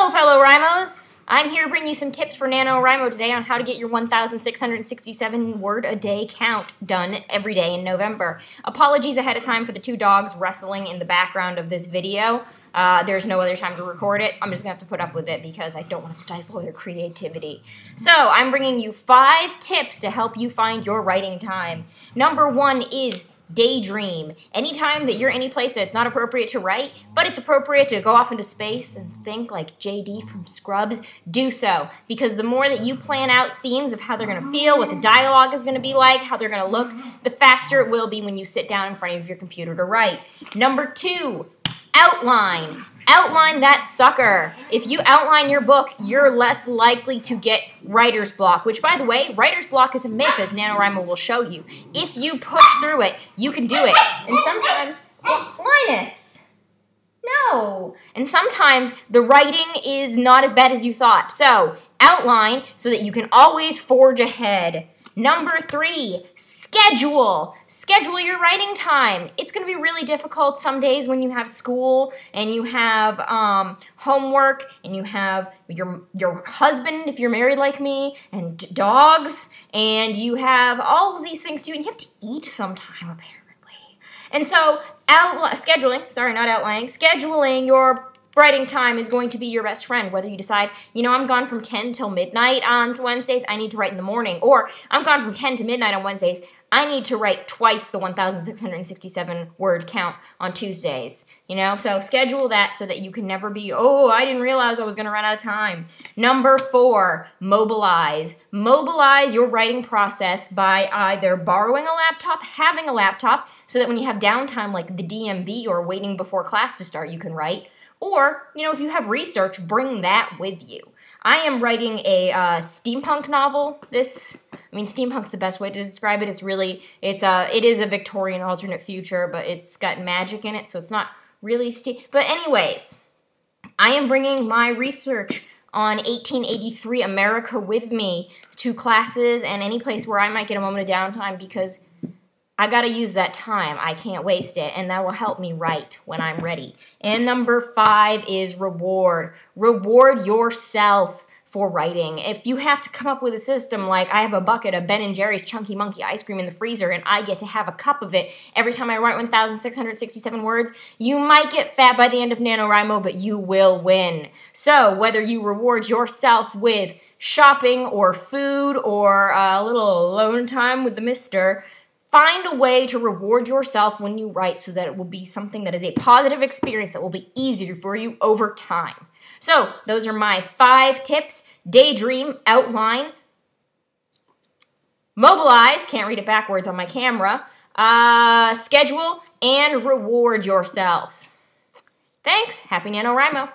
Hello, fellow Rhymos! I'm here to bring you some tips for NaNoWriMo today on how to get your 1,667 word a day count done every day in November. Apologies ahead of time for the two dogs wrestling in the background of this video. There's no other time to record it. I'm just going to have to put up with it because I don't want to stifle their creativity. So, I'm bringing you 5 tips to help you find your writing time. Number 1 is daydream. Anytime that you're any place that's not appropriate to write, but it's appropriate to go off into space and think like JD from Scrubs, do so. Because the more that you plan out scenes of how they're going to feel, what the dialogue is going to be like, how they're going to look, the faster it will be when you sit down in front of your computer to write. Number 2, outline. Outline that sucker. If you outline your book, you're less likely to get writer's block, which, by the way, writer's block is a myth, as NaNoWriMo will show you. If you push through it, you can do it. And sometimes, Linus, no. And sometimes the writing is not as bad as you thought. So, outline so that you can always forge ahead. Number 3, schedule. Schedule your writing time. It's going to be really difficult some days when you have school and you have homework and you have your husband, if you're married like me, and dogs, and you have all of these things to do, and you have to eat sometime, apparently. And so, scheduling your writing time is going to be your best friend, whether you decide, you know, I'm gone from 10 till midnight on Wednesdays, I need to write in the morning, or I'm gone from 10 to midnight on Wednesdays, I need to write twice the 1,667 word count on Tuesdays, you know? So schedule that so that you can never be, oh, I didn't realize I was going to run out of time. Number 4, mobilize. Mobilize your writing process by either borrowing a laptop, having a laptop, so that when you have downtime like the DMV or waiting before class to start, you can write. Or, you know, if you have research, bring that with you. I am writing a steampunk novel. Steampunk's the best way to describe it. It is a Victorian alternate future, but it's got magic in it, so it's not really But anyways, I am bringing my research on 1883 America with me to classes and any place where I might get a moment of downtime because I gotta use that time. I can't waste it, and that will help me write when I'm ready. And number 5 is reward. Reward yourself for writing. If you have to come up with a system like I have a bucket of Ben & Jerry's Chunky Monkey ice cream in the freezer and I get to have a cup of it every time I write 1,667 words, you might get fat by the end of NaNoWriMo, but you will win. So whether you reward yourself with shopping or food or a little alone time with the mister, find a way to reward yourself when you write so that it will be something that is a positive experience that will be easier for you over time. So, those are my 5 tips. Daydream, outline, mobilize, can't read it backwards on my camera, schedule, and reward yourself. Thanks. Happy NaNoWriMo.